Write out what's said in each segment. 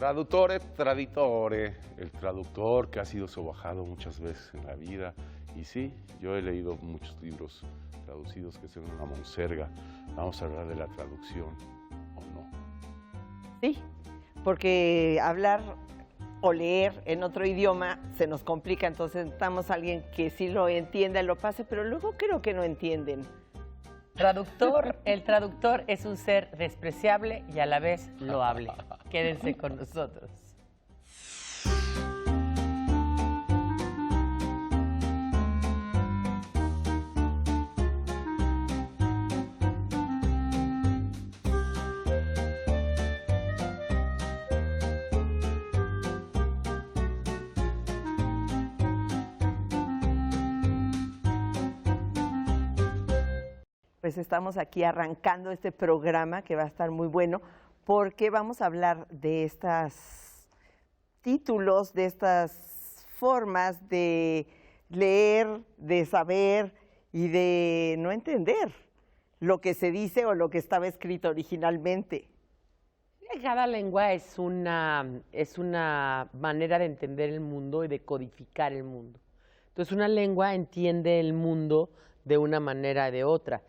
Traduttore, traditore, el traductor que ha sido sobajado muchas veces en la vida. Y sí, yo he leído muchos libros traducidos que son una monserga. Vamos a hablar de la traducción, ¿o no? Sí, porque hablar o leer en otro idioma se nos complica, entonces necesitamos a alguien que sí lo entienda y lo pase, pero luego creo que no entienden. El traductor es un ser despreciable y a la vez loable. Quédense con nosotros. Pues estamos aquí arrancando este programa que va a estar muy bueno porque vamos a hablar de estos títulos, de estas formas de leer, de saber y de no entender lo que se dice o lo que estaba escrito originalmente. Cada lengua es una manera de entender el mundo y de codificar el mundo. Entonces, una lengua entiende el mundo de una manera o de otra.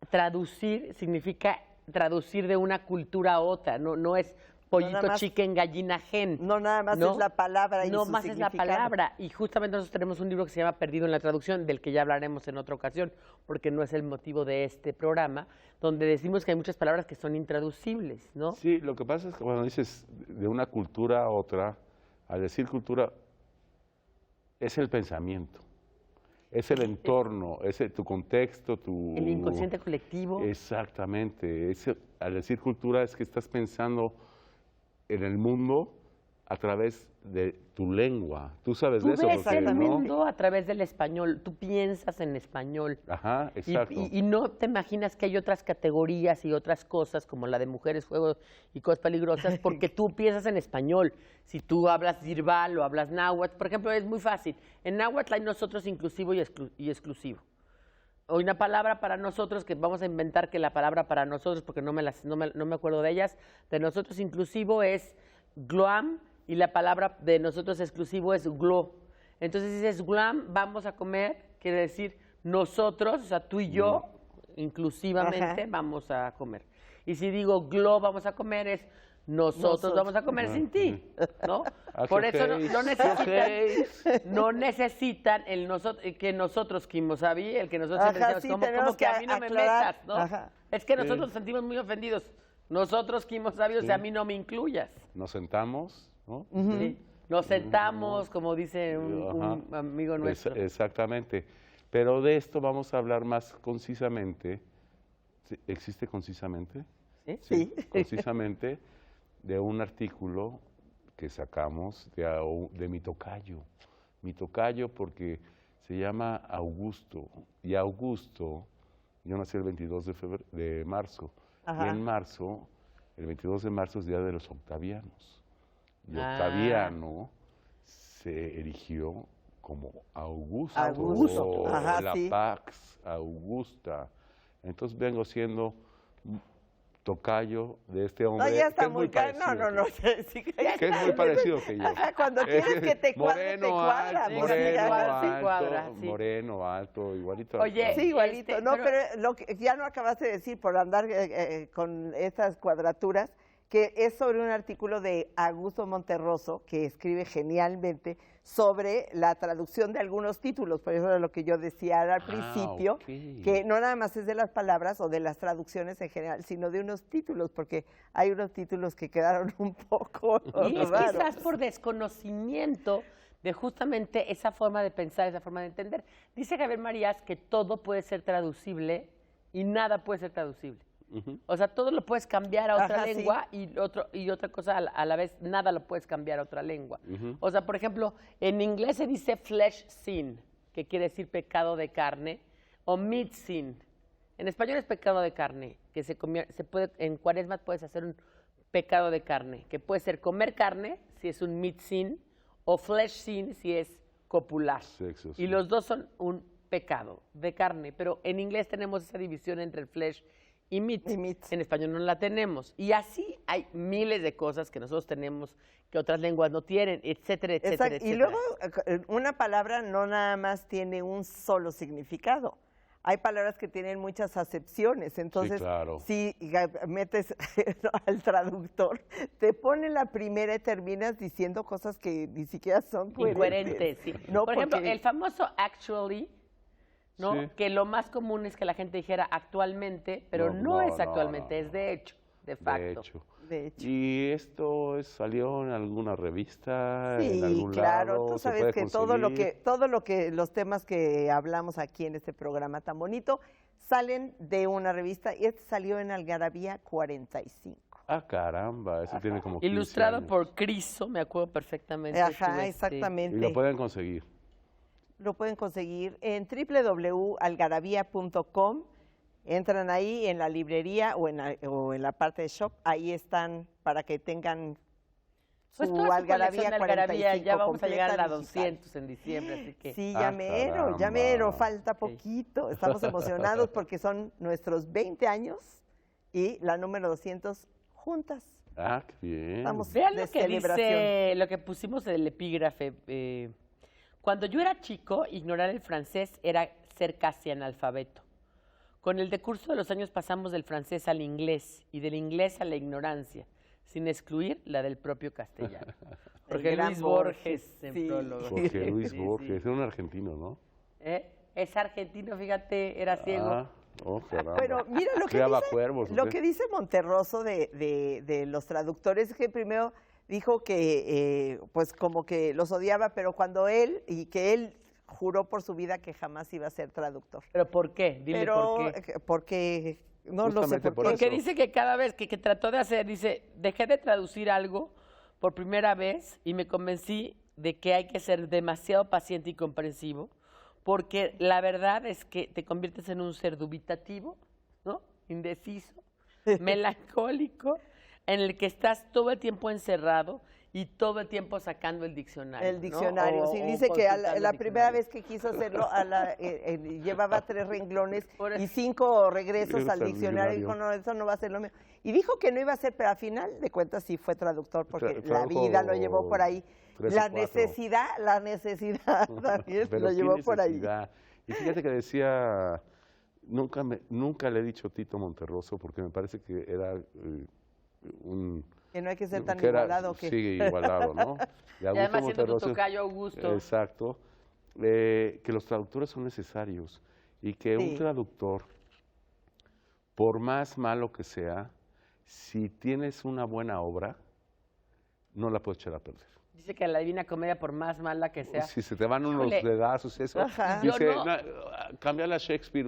Traducir significa traducir de una cultura a otra, no es pollito, chicken, gallina, gen. No nada más es la palabra y no su más es la palabra. Y justamente nosotros tenemos un libro que se llama Perdido en la traducción, del que ya hablaremos en otra ocasión, porque no es el motivo de este programa, donde decimos que hay muchas palabras que son intraducibles, ¿no? Sí, lo que pasa es que cuando dices de una cultura a otra, al decir cultura, es el pensamiento. Es el entorno, es tu contexto, el inconsciente colectivo. Exactamente. Al decir cultura es que estás pensando en el mundo a través de tu lengua. Tú sabes de eso. Tú ves el ¿no? mundo a través del español, tú piensas en español. Ajá, exacto. Y no te imaginas que hay otras categorías y otras cosas, como la de mujeres, fuego y cosas peligrosas, porque tú piensas en español. Si tú hablas Zirbal o hablas náhuatl, por ejemplo, es muy fácil. En náhuatl hay nosotros inclusivo y exclusivo. Hay una palabra para nosotros, que vamos a inventar que la palabra para nosotros, porque no me acuerdo de ellas, de nosotros inclusivo es gloam, y la palabra de nosotros exclusivo es glo. Entonces, si dices glam, vamos a comer, quiere decir nosotros, o sea, tú y yo, inclusivamente, vamos a comer. Y si digo glo, vamos a comer, es nosotros vamos a comer sin ti, ¿no? Por eso no necesitan el que nosotros kimosabi, el que nosotros decimos, como que a mí no me metas, ¿no? Es que nosotros nos sentimos muy ofendidos. Nosotros kimosabi, o sea, a mí no me incluyas. Nos sentamos, ¿no? Sí. Nos sentamos, como dice un amigo nuestro. Exactamente. Pero de esto vamos a hablar más concisamente. ¿Existe concisamente? Sí. Concisamente de un artículo que sacamos de mi tocayo. Mi tocayo porque se llama Augusto. Y Augusto, yo nací el 22 de marzo. Y en marzo, el 22 de marzo es Día de los Octavianos. Y Octaviano se erigió como Augusto. La Pax Augusta. Entonces vengo siendo tocayo de este hombre. No, ya está que es muy parecido. No. Sí, que es muy parecido que yo. Cuando quieres que te cuadre, te cuadra. Moreno, alto, igualito. Oye, sí, igualito. No, pero lo que ya no acabaste de decir por andar con estas cuadraturas, que es sobre un artículo de Augusto Monterroso, que escribe genialmente sobre la traducción de algunos títulos. Por eso era lo que yo decía al principio, que no nada más es de las palabras o de las traducciones en general, sino de unos títulos, porque hay unos títulos que quedaron un poco y es quizás por desconocimiento de justamente esa forma de pensar, esa forma de entender. Dice Gabriel Marías que todo puede ser traducible y nada puede ser traducible. O sea, todo lo puedes cambiar a otra lengua y otra cosa a la vez, nada lo puedes cambiar a otra lengua. O sea, por ejemplo, en inglés se dice flesh sin, que quiere decir pecado de carne, o meat sin. En español es pecado de carne, que se puede, en Cuaresma puedes hacer un pecado de carne, que puede ser comer carne, si es un meat sin, o flesh sin, si es copular. Sexo, y los dos son un pecado de carne, pero en inglés tenemos esa división entre el flesh y meet. Y meet. En español no la tenemos. Y así hay miles de cosas que nosotros tenemos que otras lenguas no tienen, etcétera, etcétera, Exacto. Y etcétera. luego, una palabra no nada más tiene un solo significado. Hay palabras que tienen muchas acepciones. Entonces, claro. si metes al traductor, te pone la primera y terminas diciendo cosas que ni siquiera son coherentes. Incoherentes, sí. No, Por ejemplo, porque- el famoso actually, ¿no? Sí. Que lo más común es que la gente dijera actualmente, pero no es actualmente, es de hecho, de facto. De hecho. De hecho. ¿Y esto salió en alguna revista, en Sí, algún claro, lado? tú ¿Se sabes puede que los temas que hablamos aquí en este programa tan bonito salen de una revista y este salió en Algarabía 45. Ah, caramba, eso tiene como 15 Ilustrado años. por Criso, me acuerdo perfectamente. Ajá, Tuve, exactamente. Y lo pueden conseguir. Lo pueden conseguir en www.algarabía.com. Entran ahí en la librería o en la parte de shop. Ahí están para que tengan Pues su toda su Algarabía colección de Algarabía, 45 ya vamos a llegar a la completa digital. 200 en diciembre, así que... Sí, Ah, ya mero, caramba. falta poquito. Estamos emocionados porque son nuestros 20 años y la número 200 juntas. Ah, qué bien. Estamos Vean de lo que celebración. dice, lo que pusimos en el epígrafe. Cuando yo era chico, ignorar el francés era ser casi analfabeto. Con el decurso de los años pasamos del francés al inglés y del inglés a la ignorancia, sin excluir la del propio castellano. Jorge gran Luis Borges, en sí. prólogo. Jorge Luis Sí, Borges, sí. es un argentino, ¿no? Es argentino, fíjate, era ciego. Ah, oh, caramba. Pero mira lo que Criaba dice, cuervos, ¿o lo qué? que dice Monterroso de los traductores es que primero dijo que pues como que los odiaba, pero cuando él juró por su vida que jamás iba a ser traductor. ¿Pero por qué? Dile Pero por qué. porque no lo sé Justamente por por qué. Porque eso. dice que cada vez que trató de hacer, dice, dejé de traducir algo por primera vez y me convencí de que hay que ser demasiado paciente y comprensivo, porque la verdad es que te conviertes en un ser dubitativo, ¿no? Indeciso, melancólico, en el que estás todo el tiempo encerrado y todo el tiempo sacando el diccionario. El ¿no? diccionario, O- sí, o dice que consultando el la primera diccionario. vez que quiso hacerlo, llevaba 3 renglones Por eso. y 5 regresos Regresos al al diccionario. diccionario. Dijo, no, eso no va a ser lo mío. Y dijo que no iba a ser, pero al final de cuentas sí fue traductor, porque la Tradujo vida lo llevó por ahí. 3 o La 4. necesidad también Pero lo qué llevó por ahí. necesidad. Y fíjate que decía, nunca le he dicho Tito Monterroso porque me parece que era un... Que no hay que ser tan que era- igualado que... Sí, igualado, ¿no? Y además siendo tu tocayo Augusto. Exacto. Que los traductores son necesarios y que Sí. un traductor, por más malo que sea, si tienes una buena obra, no la puedes echar a perder. Dice que la Divina Comedia, por más mala que sea, Si se te van unos Híjole. dedazos, eso. Ajá. Dice, Yo no- cámbiale a Shakespeare,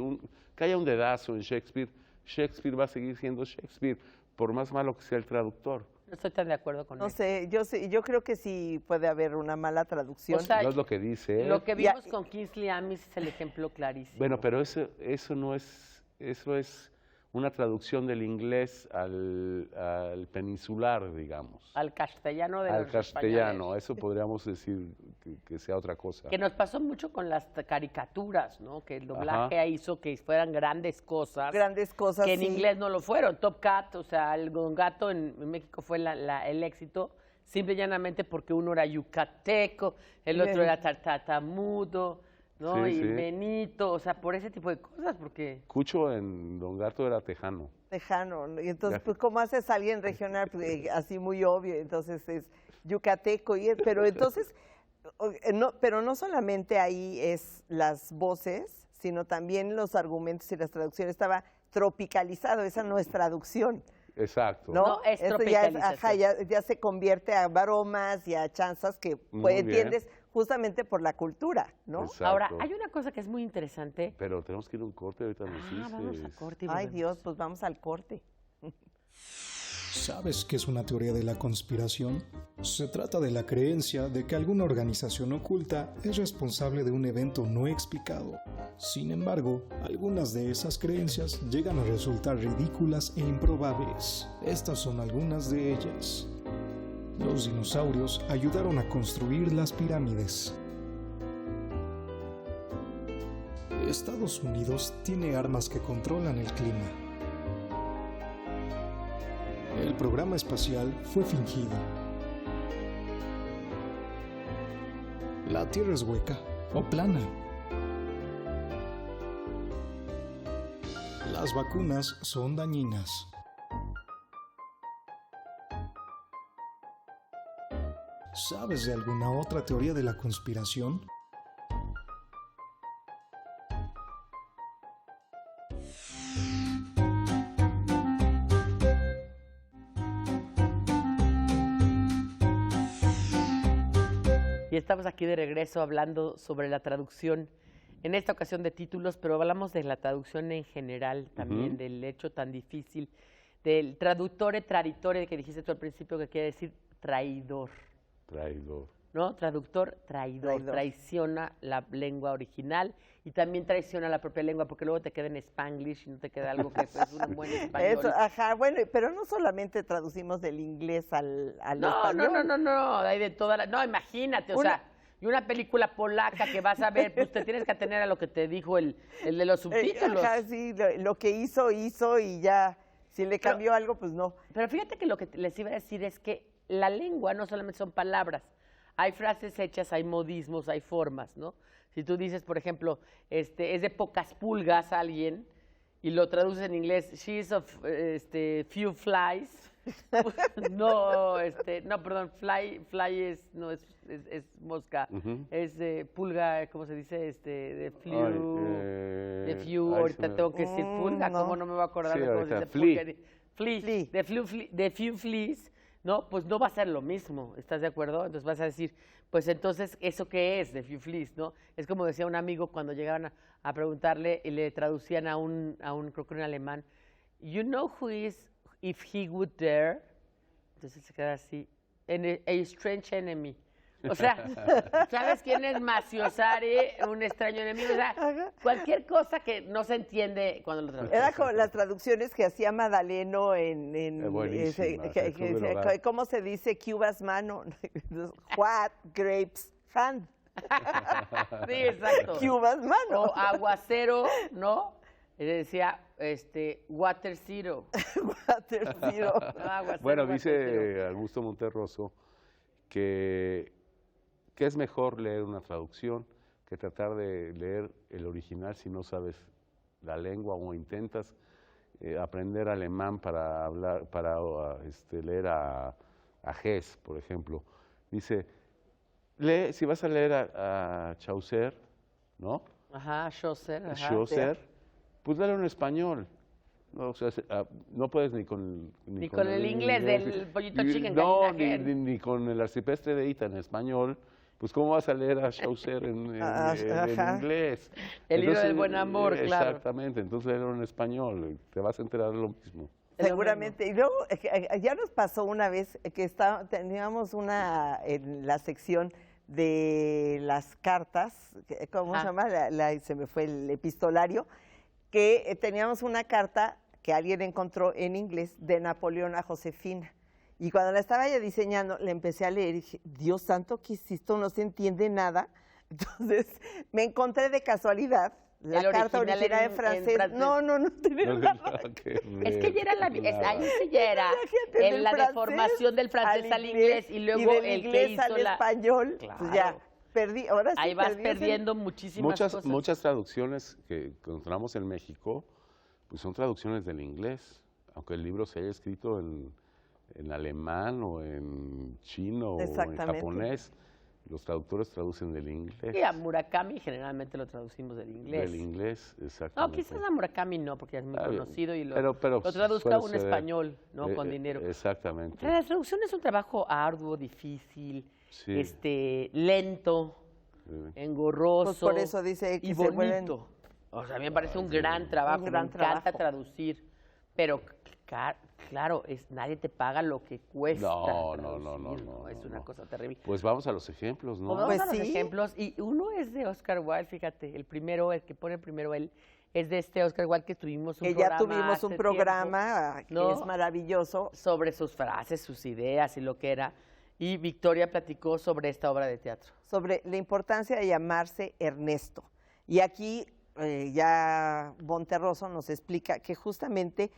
que haya un dedazo en Shakespeare, Shakespeare va a seguir siendo Shakespeare, por más malo que sea el traductor. no estoy tan de acuerdo con No él. sé, yo creo que sí puede haber una mala traducción. O sea, No es lo que dice. Lo que Ya- vimos con Kingsley Amis es el ejemplo clarísimo. Bueno, pero eso no es, eso es una traducción del inglés al peninsular, digamos. Al castellano de Al los castellano, españoles. eso podríamos decir que sea otra cosa. Que nos pasó mucho con las caricaturas, ¿no? Que el doblaje Ajá. hizo que fueran grandes cosas. Grandes cosas, que en sí. inglés no lo fueron. Top Cat, o sea, el Don Gato en México fue el éxito, simple y llanamente porque uno era yucateco, el otro Bien. era tartamudo, ¿no? Sí, y sí. Benito, o sea, por ese tipo de cosas, porque... Cucho en Don Gato era tejano. Tejano, ¿no? Y entonces, Ya. pues, ¿cómo haces a alguien regional? Pues, así muy obvio, entonces es yucateco, pero entonces, pero no solamente ahí es las voces, sino también los argumentos y las traducciones. Estaba tropicalizado, esa no es traducción, Exacto. ¿no? No, es Eso ya, tropicalización. ya se convierte a bromas y a chanzas que Muy pues, bien. entiendes justamente por la cultura, ¿no? Exacto. Ahora, hay una cosa que es muy interesante. Pero tenemos que ir a un corte, ahorita nos Vamos a dices. corte y Ay, volvemos. Dios, pues vamos al corte. ¿Sabes qué es una teoría de la conspiración? Se trata de la creencia de que alguna organización oculta es responsable de un evento no explicado. Sin embargo, algunas de esas creencias llegan a resultar ridículas e improbables. Estas son algunas de ellas. Los dinosaurios ayudaron a construir las pirámides. Estados Unidos tiene armas que controlan el clima. el programa espacial fue fingido. La Tierra es hueca o plana. Las vacunas son dañinas. ¿Sabes de alguna otra teoría de la conspiración? Y estamos aquí de regreso hablando sobre la traducción, en esta ocasión de títulos, pero hablamos de la traducción en general también, del hecho tan difícil, del traductore, traditore, que dijiste tú al principio, que quiere decir traidor. Traidor. ¿No? Traductor, traidor. Traiciona la lengua original y también traiciona la propia lengua, porque luego te queda en Spanglish y no te queda algo que es un buen español. Eso, ajá, bueno, pero no solamente traducimos del inglés al español. No, hay de toda la... No, imagínate, o sea, y una película polaca que vas a ver, pues te tienes que atener a lo que te dijo el de los subtítulos. Ajá, sí, lo que hizo y ya, si le cambió algo, pues no. Pero fíjate que lo que les iba a decir es que la lengua no solamente son palabras, hay frases hechas, hay modismos, hay formas, ¿no? Si tú dices, por ejemplo, es de pocas pulgas alguien y lo traduces en inglés, she's of few flies. No, perdón, fly es mosca, es pulga, ¿cómo se dice? De few, ahorita tengo que decir pulga, ¿cómo no me voy a acordar de cómo se dice pulga? De few fleas. No, pues no va a ser lo mismo, ¿estás de acuerdo? Entonces vas a decir, pues entonces, ¿eso qué es de few fleas, no? Es como decía un amigo cuando llegaban a preguntarle y le traducían a un creo que un alemán, you know who is, if he would dare, entonces se queda así, a strange enemy. O sea, ¿sabes quién es Maciosari, un extraño enemigo? O sea, cualquier cosa que no se entiende cuando lo traducen. Era como las traducciones que hacía Madaleno ¿cómo se dice? Cubas mano. What grapes hand. Sí, exacto. Cubas mano. O aguacero, ¿no? Decía, water zero. Water zero. No, aguacero, Bueno, water dice zero. Augusto Monterroso que es mejor leer una traducción que tratar de leer el original si no sabes la lengua o intentas aprender alemán para hablar, leer a Hess, por ejemplo. Dice, si vas a leer a Chaucer, ¿no? Ajá, Chaucer. Ajá. Chaucer, pues léelo en español. No, o sea, no puedes ni con el inglés del pollito chicken. No, ni con el arcipreste de Ita en español. Pues, ¿cómo vas a leer a Chaucer en inglés? El libro del buen amor, claro. Exactamente, entonces léelo en español, te vas a enterar de lo mismo. Seguramente. Y luego, ya nos pasó una vez que teníamos en la sección de las cartas, ¿cómo se llama? Se me fue el epistolario, que teníamos una carta que alguien encontró en inglés de Napoleón a Josefina. Y cuando la estaba ya diseñando, le empecé a leer y dije, Dios santo, ¿qué es esto? No se entiende nada. Entonces, me encontré de casualidad la carta original en francés. No tenía nada. Es que ya era ahí sí ya era en la deformación del francés al inglés y luego del inglés que hizo al español. Claro. Pues ya, perdí. Ahora sí ahí vas perdiendo muchísimas cosas. Muchas traducciones que encontramos en México, pues son traducciones del inglés, aunque el libro se haya escrito en alemán o en chino o en japonés. Los traductores traducen del inglés. Y a Murakami generalmente lo traducimos del inglés. Del inglés, exactamente. No, quizás a Murakami no, porque es muy conocido y pero lo traduzca un español, ¿no? Con dinero. Exactamente. La traducción es un trabajo arduo, difícil, lento, engorroso. Pues por eso dice que y bonito. O sea, a mí me parece un gran trabajo, me encanta traducir, pero claro, nadie te paga lo que cuesta. No, es una cosa terrible. Pues vamos a los ejemplos, ¿no? Vamos a los ejemplos, y uno es de Oscar Wilde, fíjate, el que pone primero él, es de Oscar Wilde, que tuvimos un programa. Ya tuvimos un programa que es maravilloso. Sobre sus frases, sus ideas y lo que era. Y Victoria platicó sobre esta obra de teatro. Sobre la importancia de llamarse Ernesto. Y aquí ya Monterroso nos explica que justamente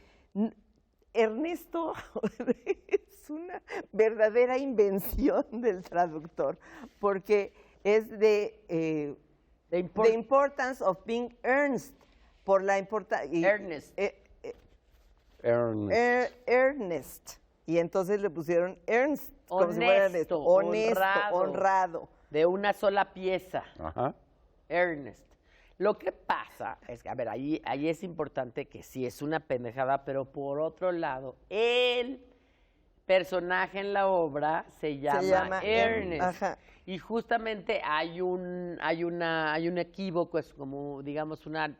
Ernesto es una verdadera invención del traductor, porque es de The Importance of Being Earnest, por la importancia... Ernest. Ernest. Y entonces le pusieron Ernst, como si fuera Honesto, honesto, honrado. De una sola pieza. Ajá. Ernest. Lo que pasa es que, a ver, ahí es importante que sí es una pendejada, pero por otro lado, el personaje en la obra se llama Ernest. Ajá. Y justamente hay un equívoco, es como, digamos, una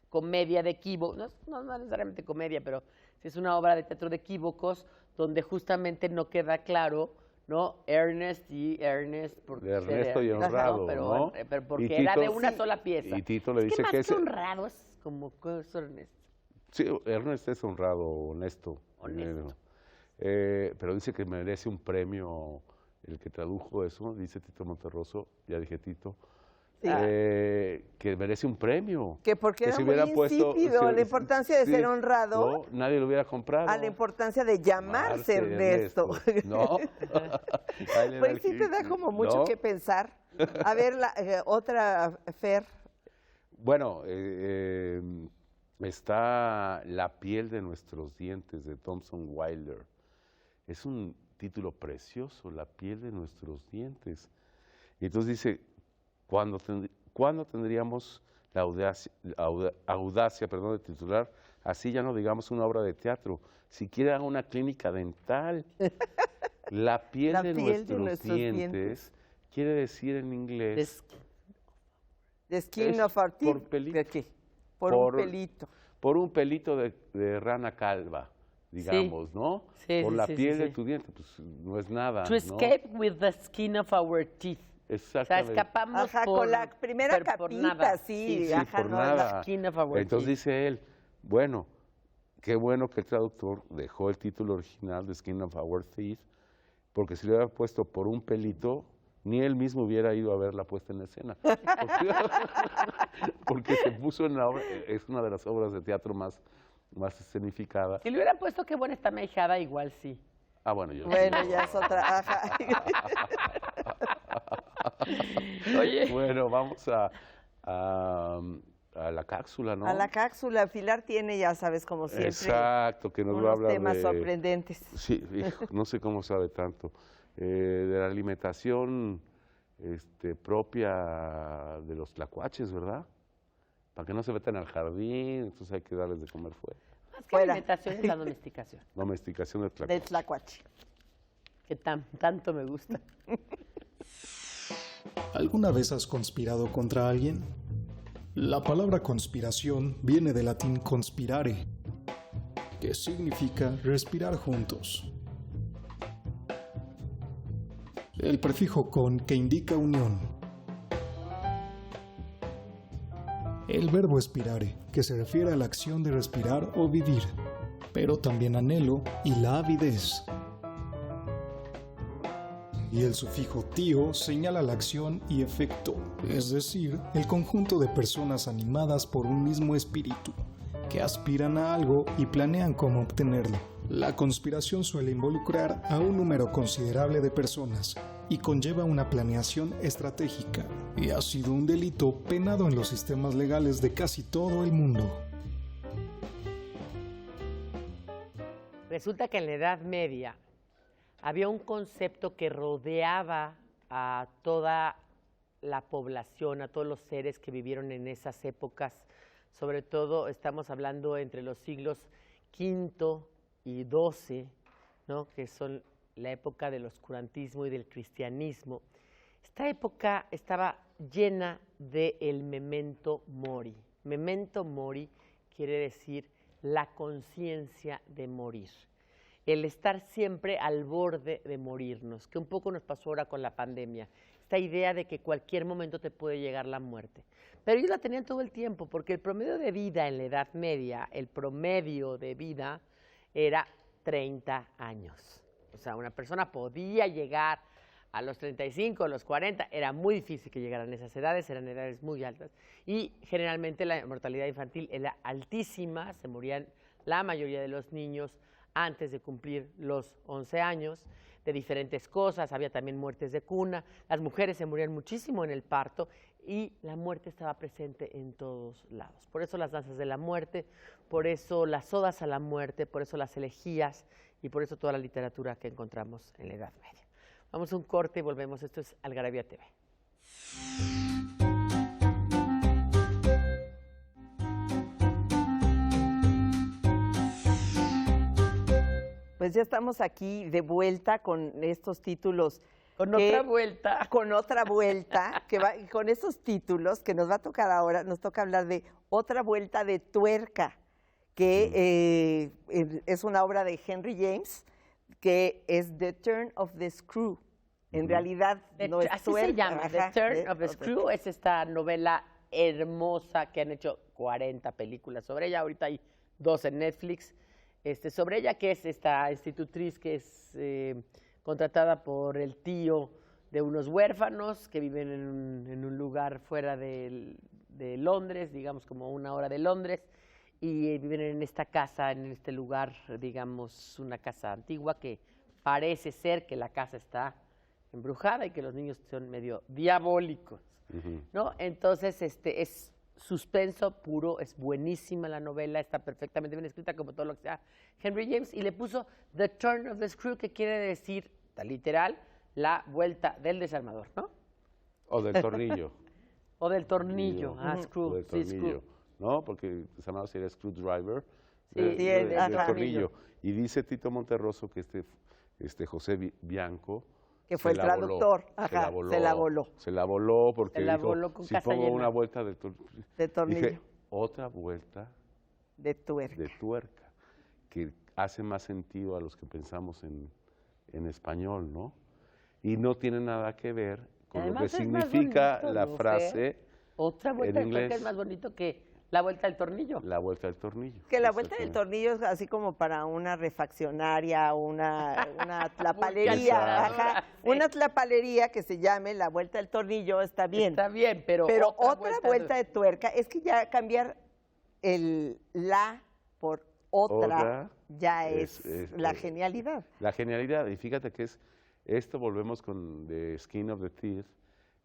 comedia de equívocos, no necesariamente comedia, pero sí es una obra de teatro de equívocos, donde justamente no queda claro, ¿no? Ernest y Ernest. De Ernesto y honrado, ¿no? Pero porque Y era Tito- de una sola pieza. Y Tito le dice más que es... honrado es como ¿qué es Ernest? Sí, Ernest es honrado, honesto. Honesto. Pero dice que merece un premio el que tradujo eso, dice Tito Monterroso, ya dije Tito, Sí. que merece un premio. Que porque Que era si muy hubieran puesto- insípido, sí, la importancia de sí, ser honrado, no, nadie lo hubiera comprado. a la importancia de llamarse Ernesto. No. Ahí le da Pues el sí te da clic. como mucho No. que pensar. A ver, otra, Fer. Bueno, está La piel de nuestros dientes, de Thomson Wilder. Es un título precioso, La piel de nuestros dientes. Y entonces dice, ¿cuándo tendríamos la audacia de titular, así ya no digamos una obra de teatro, siquiera una clínica dental? La piel, La de, piel de nuestros nuestros dientes quiere decir en inglés... The skin Es of our teeth. por pelito. ¿De qué? Por un pelito. Por un pelito de rana calva, digamos, ¿no? Sí, por sí, la sí, piel sí, de sí. tu diente, pues no es nada, To ¿no? escape with the skin of our teeth. O sea, Exactamente. escapamos Ajá, por, con la primera por capita, nada. sí. Sí, ajá, por no, nada. la skin of our Entonces teeth. dice él, bueno, qué bueno que el traductor dejó el título original de Skin of Our Teeth, porque si le hubiera puesto por un pelito, ni él mismo hubiera ido a ver la puesta en escena. Porque se puso en la obra, es una de las obras de teatro más escenificadas. Si le hubieran puesto qué buena está mi ahijada, igual sí. Ah, bueno, yo Bueno, ya es otra. Ajá. Oye, Bueno, vamos a la cápsula, ¿no? A la cápsula. Pilar tiene, ya sabes, como siempre, Exacto, que nos va a unos hablar temas de... sorprendentes. Sí, hijo, no sé cómo sabe tanto. De la alimentación propia de los tlacuaches, ¿verdad? Para que no se metan al jardín, entonces hay que darles de comer fuera. más que Fuera. alimentación es la domesticación, Domesticación de De tlacuaches. Tlacuache. que tanto me gusta. ¿Alguna vez has conspirado contra alguien? La palabra conspiración viene del latín conspirare, que significa respirar juntos. El prefijo con, que indica unión. El verbo expirare, que se refiere a la acción de respirar o vivir, pero también anhelo y la avidez. Y el sufijo tío señala la acción y efecto, es decir, el conjunto de personas animadas por un mismo espíritu, que aspiran a algo y planean cómo obtenerlo. La conspiración suele involucrar a un número considerable de personas y conlleva una planeación estratégica, y ha sido un delito penado en los sistemas legales de casi todo el mundo. Resulta que en la Edad Media había un concepto que rodeaba a toda la población, a todos los seres que vivieron en esas épocas. Sobre todo estamos hablando entre los siglos V y XII, ¿no? Que son la época del oscurantismo y del cristianismo. Esta época estaba llena del memento mori. Memento mori quiere decir la conciencia de morir. El estar siempre al borde de morirnos, que un poco nos pasó ahora con la pandemia. Esta idea de que cualquier momento te puede llegar la muerte. Pero ellos la tenían todo el tiempo, porque el promedio de vida en la Edad Media, el promedio de vida era 30 años. O sea, una persona podía llegar a los 35, a los 40, era muy difícil que llegaran a esas edades, eran edades muy altas. Y generalmente la mortalidad infantil era altísima, se morían la mayoría de los niños antes de cumplir los 11 años, de diferentes cosas, había también muertes de cuna, las mujeres se morían muchísimo en el parto y la muerte estaba presente en todos lados. Por eso las danzas de la muerte, por eso las odas a la muerte, por eso las elegías y por eso toda la literatura que encontramos en la Edad Media. Vamos a un corte y volvemos. Esto es Algarabía TV. Pues ya estamos aquí de vuelta con estos títulos. Con otra vuelta. Con otra vuelta, con estos títulos que nos va a tocar ahora, nos toca hablar de Otra Vuelta de Tuerca, que es una obra de Henry James, que es The Turn of the Screw. En realidad no es así tuerca. se llama, Ajá, The Turn of the Screw. Es esta novela hermosa que han hecho 40 películas sobre ella. Ahorita hay 2 en Netflix. Sobre ella, que es esta institutriz que es contratada por el tío de unos huérfanos que viven en un lugar fuera de Londres, digamos como 1 hora de Londres, y viven en esta casa, en este lugar, digamos, una casa antigua que parece ser que la casa está embrujada y que los niños son medio diabólicos, ¿no? Entonces, es suspenso puro, es buenísima la novela, está perfectamente bien escrita como todo lo que sea Henry James, y le puso The Turn of the Screw, que quiere decir, literal, la vuelta del desarmador, ¿no? O del tornillo. O del tornillo, screw, O del sí, tornillo, screw. ¿no? Porque el desarmador sería screwdriver, Sí, del ajá. tornillo. Y dice Tito Monterroso que José Bianco Que fue se el la traductor. voló, Ajá, se la voló. Se la voló porque Se la dijo, voló con si casa pongo llena. una vuelta de tornillo. Dije, otra vuelta De tuerca. de tuerca, que hace más sentido a los que pensamos en español, ¿no? Y no tiene nada que ver con lo que Además, es más significa bonito, la ¿no, frase Fer? Otra vuelta en de tuerca inglés. es más bonito que la vuelta del tornillo. La vuelta del tornillo. Que la vuelta del Exactamente. tornillo es así como para una refaccionaria, una tlapalería, ajá, Sí. una tlapalería que se llame la vuelta del tornillo, está bien. Está bien, pero otra vuelta de tuerca, es que ya cambiar el la por otra ya es la genialidad. La genialidad, y fíjate que esto volvemos con The Skin of the Teeth,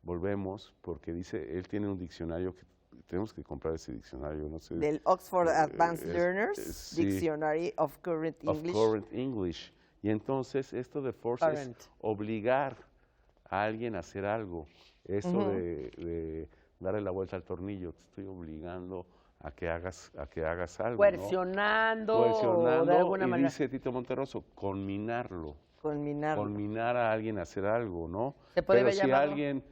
volvemos porque dice, él tiene un diccionario que tenemos que comprar ese diccionario, no sé. Del Oxford Advanced Learners sí, Dictionary of Current English. Of Current English. Y entonces esto de force Current. es obligar a alguien a hacer algo. Eso de darle la vuelta al tornillo, te estoy obligando a que hagas algo, coercionando, ¿no? Coercionando, de alguna y manera. dice Tito Monterroso, conminarlo. Conminar. Conminar a alguien a hacer algo, ¿no? Se puede Pero haber si llamado- alguien,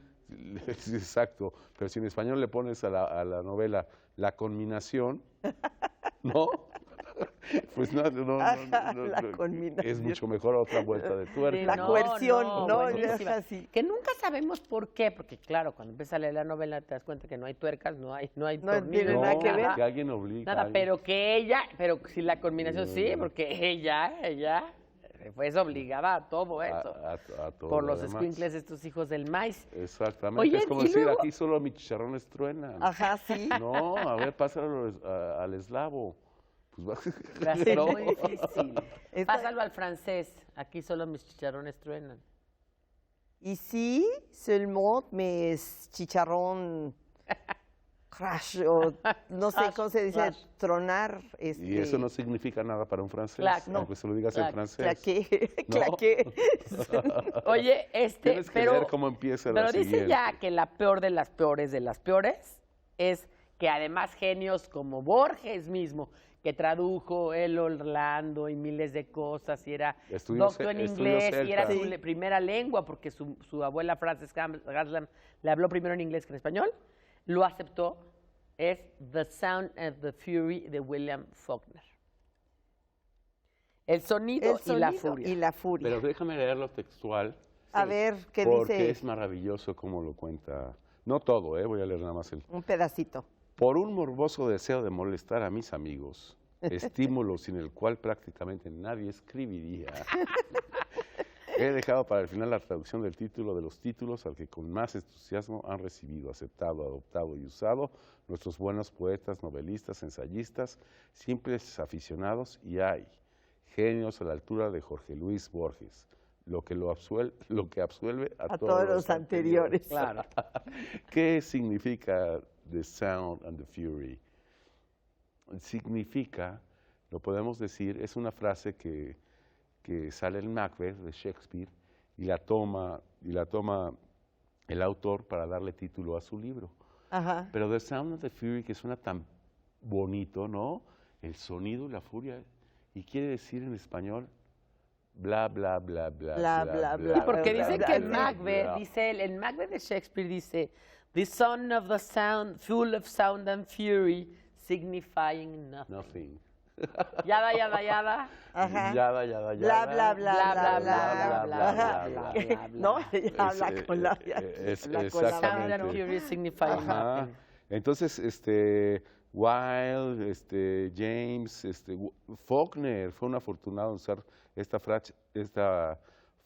exacto, pero si en español le pones a la novela la conminación, ¿no? Pues La conminación. es mucho mejor otra vuelta de tuerca. Sí, La ¿no? coerción, ¿no? buenísima. Es así. Que nunca sabemos por qué, porque claro, cuando empiezas a leer la novela te das cuenta que no hay tuercas, no hay No tornillos, tiene nada que ver. Que alguien obliga. a Nada, alguien. pero que ella, pero si la combinación sí, porque ella fue obligada a todo eso. A todo por lo los demás. escuincles, estos hijos del maíz. Exactamente. Oye, es como y decir, luego- aquí solo mis chicharrones truenan. Ajá, sí. No, a ver, pásalo al eslavo. Pues va. Va a ser No. muy difícil. Esta- Pásalo al francés. Aquí solo mis chicharrones truenan. Ici, seulement mes chicharrón crash, o no sé Crash, cómo se dice, crash. tronar. Y eso no significa nada para un francés, Clac, no. aunque se lo digas Clac, en francés. Claqué, No. claqué. Oye, Tienes que pero, ver cómo empieza la pero dice siguiente. ya que la peor de las peores es que además genios como Borges mismo, que tradujo el Orlando y miles de cosas, y era Estudió doctor en estudió inglés, y era celta. su primera lengua, porque su abuela Frances Haslam le habló primero en inglés que en español, lo aceptó, es The Sound of the Fury de William Faulkner. El sonido, El y la sonido furia. y la furia. Pero déjame leerlo textual, A ver, ¿qué porque dice? es maravilloso cómo lo cuenta. No todo, voy a leer nada más el... Un pedacito. Por un morboso deseo de molestar a mis amigos, estímulo sin el cual prácticamente nadie escribiría, he dejado para el final la traducción del título de los títulos al que con más entusiasmo han recibido, aceptado, adoptado y usado nuestros buenos poetas, novelistas, ensayistas, simples aficionados, y hay genios a la altura de Jorge Luis Borges, lo que absuelve A todos los anteriores. Claro. ¿Qué significa The Sound and the Fury? Significa, lo podemos decir, es una frase que sale en Macbeth de Shakespeare y la toma el autor para darle título a su libro. Ajá. Pero The Sound of the Fury, que suena tan bonito, ¿no? El sonido y la furia, y quiere decir en español bla, bla, bla, bla, Bla, bla, bla, Sí, porque bla, dice bla, que en bla, Macbeth, bla. dice él, en Macbeth de Shakespeare dice, the son of the sound, full of sound and fury, signifying nothing. Nothing. Yada, yada, yada. Ajá. Yada, yada, Bla, yada. bla, bla, bla, bla, bla, Ajá. bla, bla, bla. No, ya habla con la... habla con la Sound and exactamente. fury signifying Ajá. nothing. Entonces, Wilde, James, Faulkner fue un afortunado en usar esta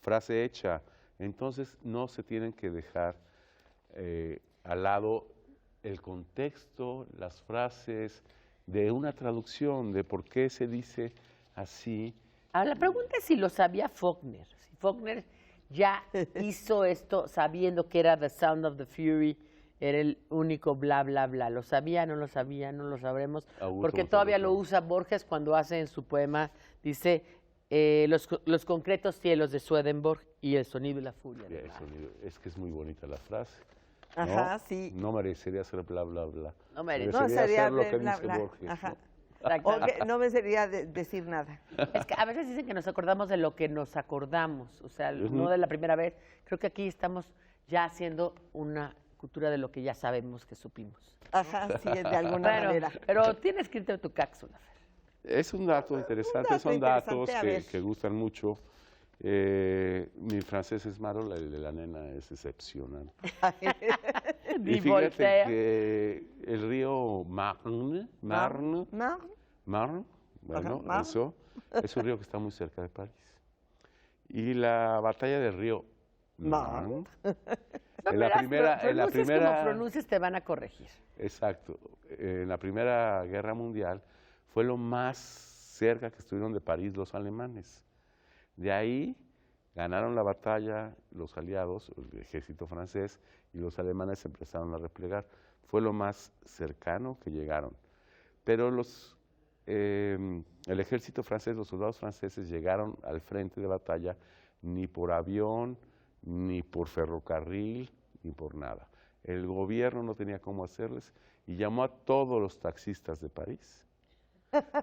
frase hecha. Entonces, no se tienen que dejar al lado el contexto, las frases de una traducción, de por qué se dice así. Ahora, la pregunta es si lo sabía Faulkner. Si Faulkner ya hizo esto sabiendo que era The Sound of the Fury, era el único bla, bla, bla. ¿Lo sabía? ¿No lo sabía? No lo sabremos. Augusto Porque Monterroso. todavía lo usa Borges cuando hace en su poema, dice, los concretos cielos de Swedenborg y el sonido y la furia. Ya, del mar. es que es muy bonita la frase. Ajá, ¿no? sí. No merecería ser bla, bla, bla. No merece. No, sería ser lo que bla, dice bla. Borges. Ajá. ¿no? Exacto. O que no me sería decir nada. Es que a veces dicen que nos acordamos de lo que nos acordamos, o sea, no de la primera vez. Creo que aquí estamos ya haciendo una cultura de lo que ya sabemos que supimos. Ajá, sí, de alguna Bueno, manera. pero tienes que irte a tu cápsula, Fer. Es un dato interesante, dato son datos interesante, a ver. que gustan mucho. Mi francés es malo, el de la nena es excepcional. Ni Y fíjate voltea. que el río Marne, ¿No? bueno, Marne. eso, es un río que está muy cerca de París. Y la batalla del río Marne, No, en la verás, primera, pronuncies como pronuncies te van a corregir. exacto, en la Primera Guerra Mundial fue lo más cerca que estuvieron de París los alemanes. De ahí ganaron la batalla los aliados, el ejército francés, y los alemanes empezaron a replegar. Fue lo más cercano que llegaron. Pero el ejército francés, los soldados franceses llegaron al frente de batalla ni por avión, ni por ferrocarril, ni por nada. El gobierno no tenía cómo hacerles y llamó a todos los taxistas de París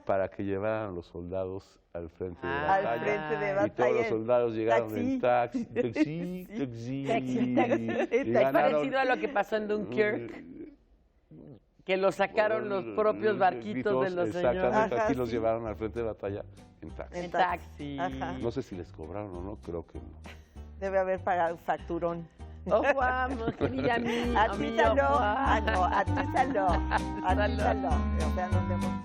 para que llevaran a los soldados al frente de batalla. Al frente de Y batalla. todos los soldados llegaron en taxi. Taxi, Y Es ganaron. parecido a lo que pasó en Dunkirk, que lo sacaron los propios barquitos de los señores. Exactamente, Ajá, aquí los sí. llevaron al frente de batalla en taxi. En taxi. Ajá. No sé si les cobraron o no, creo que no. Debe haber pagado facturón. Oh, vamos, querida mía. A ti no. Ah, no, a ti no. A ti no. O sea, nos vemos.